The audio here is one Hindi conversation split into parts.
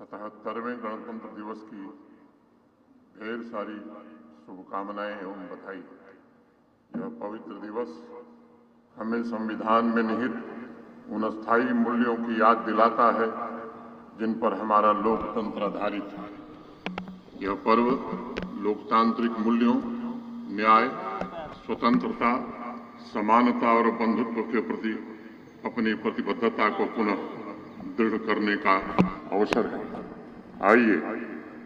77वें गणतंत्र दिवस की ढेर सारी शुभकामनाएं एवं बधाई। यह पवित्र दिवस हमें संविधान में निहित उन अस्थायी मूल्यों की याद दिलाता है जिन पर हमारा लोकतंत्र आधारित है। यह पर्व लोकतांत्रिक मूल्यों, न्याय, स्वतंत्रता, समानता और बंधुत्व के प्रति अपनी प्रतिबद्धता को पुनः दृढ़ करने का अवसर है। आइए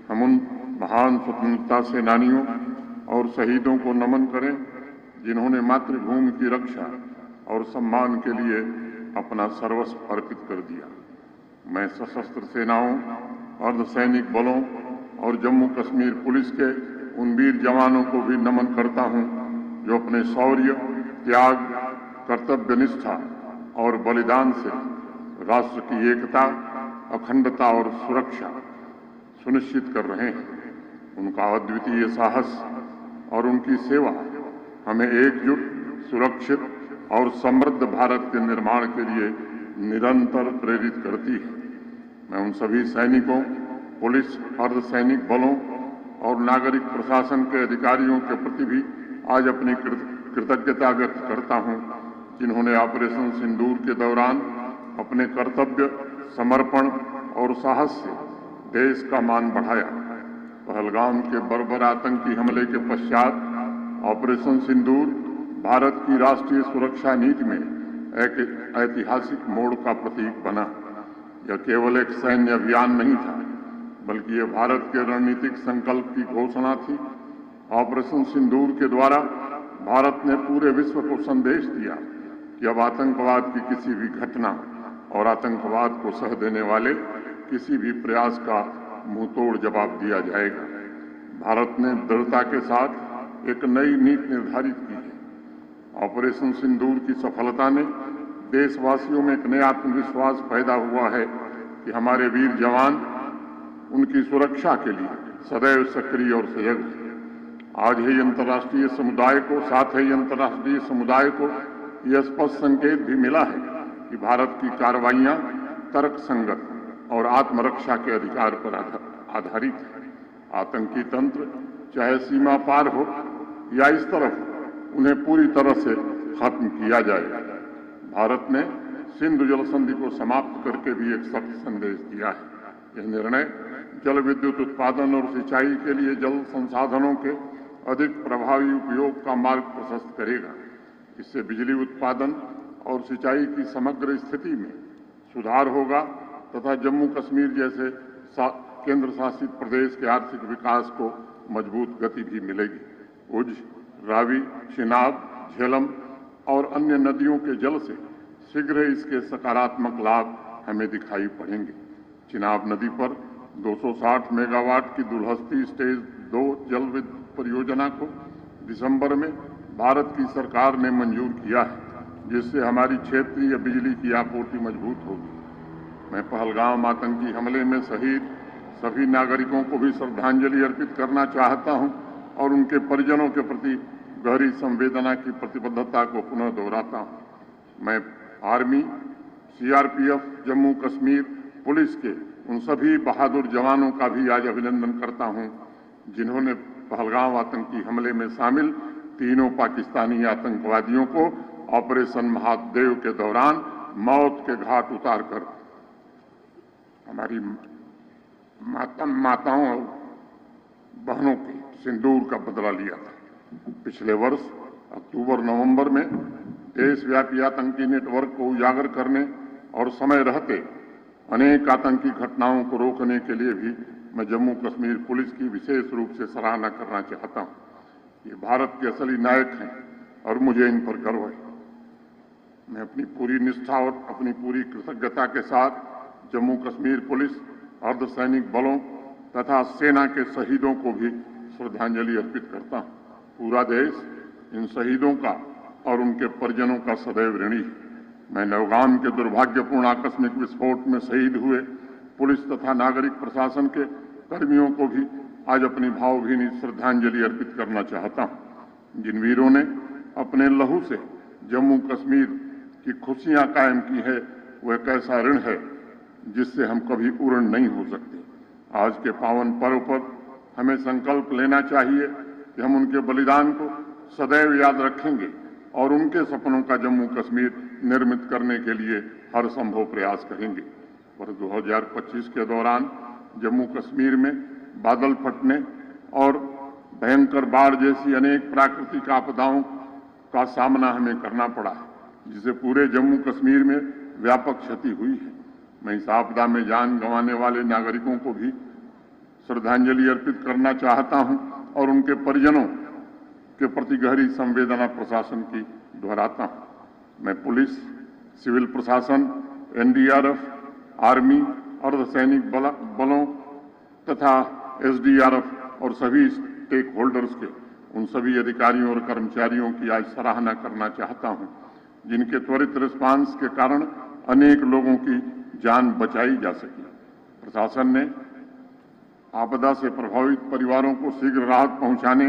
हम उन महान स्वतंत्रता सेनानियों और शहीदों को नमन करें जिन्होंने मातृभूमि की रक्षा और सम्मान के लिए अपना सर्वस्व अर्पित कर दिया। मैं सशस्त्र सेनाओं, अर्धसैनिक बलों और जम्मू कश्मीर पुलिस के उन वीर जवानों को भी नमन करता हूं जो अपने शौर्य, त्याग, कर्तव्यनिष्ठा और बलिदान से राष्ट्र की एकता, अखंडता और सुरक्षा सुनिश्चित कर रहे हैं। उनका अद्वितीय साहस और उनकी सेवा हमें एकजुट, सुरक्षित और समृद्ध भारत के निर्माण के लिए निरंतर प्रेरित करती है। मैं उन सभी सैनिकों, पुलिस, अर्धसैनिक बलों और नागरिक प्रशासन के अधिकारियों के प्रति भी आज अपनी कृतज्ञता व्यक्त करता हूं जिन्होंने ऑपरेशन सिंदूर के दौरान अपने कर्तव्य, समर्पण और साहस से देश का मान बढ़ाया। पहलगाम के बर्बर आतंकी हमले के पश्चात ऑपरेशन सिंदूर भारत की राष्ट्रीय सुरक्षा नीति में एक ऐतिहासिक मोड़ का प्रतीक बना। यह केवल एक सैन्य अभियान नहीं था, बल्कि यह भारत के रणनीतिक संकल्प की घोषणा थी। ऑपरेशन सिंदूर के द्वारा भारत ने पूरे विश्व को संदेश दिया कि अब आतंकवाद की किसी भी घटना और आतंकवाद को सह देने वाले किसी भी प्रयास का मुंहतोड़ जवाब दिया जाएगा। भारत ने दृढ़ता के साथ एक नई नीति निर्धारित की है। ऑपरेशन सिंदूर की सफलता ने देशवासियों में एक नया आत्मविश्वास पैदा हुआ है कि हमारे वीर जवान उनकी सुरक्षा के लिए सदैव सक्रिय और सजग हैं। आज ही अंतर्राष्ट्रीय समुदाय को यह स्पष्ट संकेत भी मिला है कि भारत की कार्रवाइयां तर्कसंगत और आत्मरक्षा के अधिकार पर आधारित है। आतंकी तंत्र चाहे सीमा पार हो या इस तरफ, उन्हें पूरी तरह से खत्म किया जाए। भारत ने सिंधु जल संधि को समाप्त करके भी एक सख्त संदेश दिया है। यह निर्णय जल विद्युत उत्पादन और सिंचाई के लिए जल संसाधनों के अधिक प्रभावी उपयोग का मार्ग प्रशस्त करेगा। इससे बिजली उत्पादन और सिंचाई की समग्र स्थिति में सुधार होगा तथा जम्मू कश्मीर जैसे केंद्र शासित प्रदेश के आर्थिक विकास को मजबूत गति भी मिलेगी। उज, रावी, चिनाब, झेलम और अन्य नदियों के जल से शीघ्र इसके सकारात्मक लाभ हमें दिखाई पड़ेंगे। चिनाब नदी पर 260 मेगावाट की दुलहस्ती स्टेज 2 जल विद्युत परियोजना को दिसंबर में भारत की सरकार ने मंजूर किया है, जिससे हमारी क्षेत्रीय बिजली की आपूर्ति मजबूत होगी। मैं पहलगाम आतंकी हमले में शहीद सभी नागरिकों को भी श्रद्धांजलि अर्पित करना चाहता हूं और उनके परिजनों के प्रति गहरी संवेदना की प्रतिबद्धता को पुनः दोहराता हूं। मैं army, CRPF, Jammu Kashmir police के उन सभी बहादुर जवानों का भी आज अभिनंदन करता हूं जिन्होंने पहलगाम आतंकी हमले में शामिल तीनों पाकिस्तानी आतंकवादियों को ऑपरेशन महादेव के दौरान मौत के घाट उतारकर हमारी माताओं और बहनों के सिंदूर का बदला लिया था। पिछले वर्ष अक्टूबर-नवंबर में देशव्यापी आतंकी नेटवर्क को उजागर करने और समय रहते अनेक आतंकी घटनाओं को रोकने के लिए भी मैं जम्मू कश्मीर पुलिस की विशेष रूप से सराहना करना चाहता हूं। ये भारत के असली नायक हैं और मुझे इन पर गर्व है। मैं अपनी पूरी निष्ठा और अपनी पूरी कृतज्ञता के साथ जम्मू कश्मीर पुलिस, अर्धसैनिक बलों तथा सेना के शहीदों को भी श्रद्धांजलि अर्पित करता हूं। पूरा देश इन शहीदों का और उनके परिजनों का सदैव ऋणी है। मैं नौगाम के दुर्भाग्यपूर्ण आकस्मिक विस्फोट में शहीद हुए पुलिस तथा नागरिक प्रशासन के कर्मियों को भी आज अपनी भावभीनी श्रद्धांजलि अर्पित करना चाहता हूं। जिन वीरों ने अपने लहू से जम्मू कश्मीर की खुशियां कायम की है, वह एक ऐसा ऋण है जिससे हम कभी पूर्ण नहीं हो सकते। आज के पावन पर्व पर हमें संकल्प लेना चाहिए कि हम उनके बलिदान को सदैव याद रखेंगे और उनके सपनों का जम्मू कश्मीर निर्मित करने के लिए हर संभव प्रयास करेंगे। वर्ष 2025 के दौरान जम्मू कश्मीर में बादल फटने और भयंकर बाढ़ जैसी अनेक प्राकृतिक आपदाओं का सामना हमें करना पड़ा है, जिससे पूरे जम्मू कश्मीर में व्यापक क्षति हुई है। मैं इस आपदा में जान गंवाने वाले नागरिकों को भी श्रद्धांजलि अर्पित करना चाहता हूं और उनके परिजनों के प्रति गहरी संवेदना प्रशासन की दोहराता हूं। मैं पुलिस, सिविल प्रशासन, एनडीआरएफ, आर्मी, अर्धसैनिक बलों तथा एसडीआरएफ और सभी स्टेक होल्डर्स के उन सभी अधिकारियों और कर्मचारियों की आज सराहना करना चाहता हूं, जिनके त्वरित रिस्पांस के कारण अनेक लोगों की जान बचाई जा सकी। प्रशासन ने आपदा से प्रभावित परिवारों को शीघ्र राहत पहुंचाने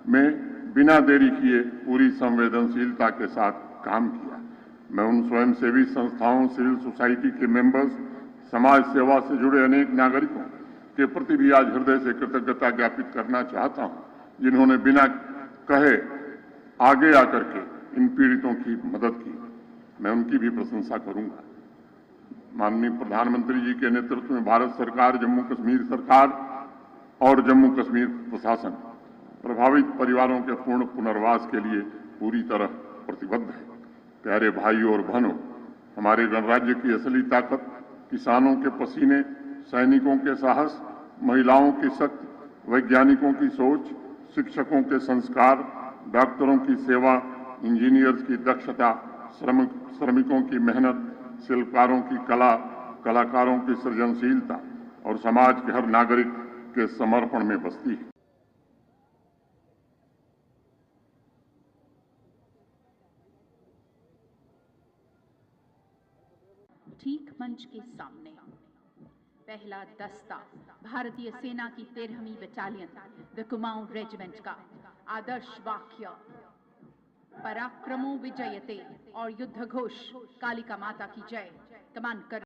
में बिना देरी किए पूरी संवेदनशीलता के साथ काम किया। मैं उन स्वयंसेवी संस्थाओं, सिविल सोसाइटी के मेंबर्स, समाज सेवा से जुड़े अनेक नागरिकों के प्रति भी आज हृदय से कृतज्ञता ज्ञापित करना चाहता हूं, जिन्होंने बिना कहे आगे आकर के इन पीड़ितों की मदद की। मैं उनकी भी प्रशंसा करूंगा। माननीय प्रधानमंत्री जी के नेतृत्व में भारत सरकार, जम्मू कश्मीर सरकार और जम्मू कश्मीर प्रशासन प्रभावित परिवारों के पूर्ण पुनर्वास के लिए पूरी तरह प्रतिबद्ध है। प्यारे भाइयों और बहनों, हमारे गणराज्य की असली ताकत किसानों के पसीने, सैनिकों के साहस, महिलाओं की शक्ति, वैज्ञानिकों की सोच, शिक्षकों के संस्कार, डॉक्टरों की सेवा, इंजीनियर्स की दक्षता, श्रमिकों की मेहनत, शिल्पकारों की कला, कलाकारों की सृजनशीलता और समाज के हर नागरिक के समर्पण में बसती है। ठीक मंच के सामने पहला दस्ता भारतीय सेना की 13वीं बटालियन द कुमाऊं रेजिमेंट का आदर्श वाक्य पराक्रमो विजयते और युद्ध घोष कालिका माता की जय कमान कर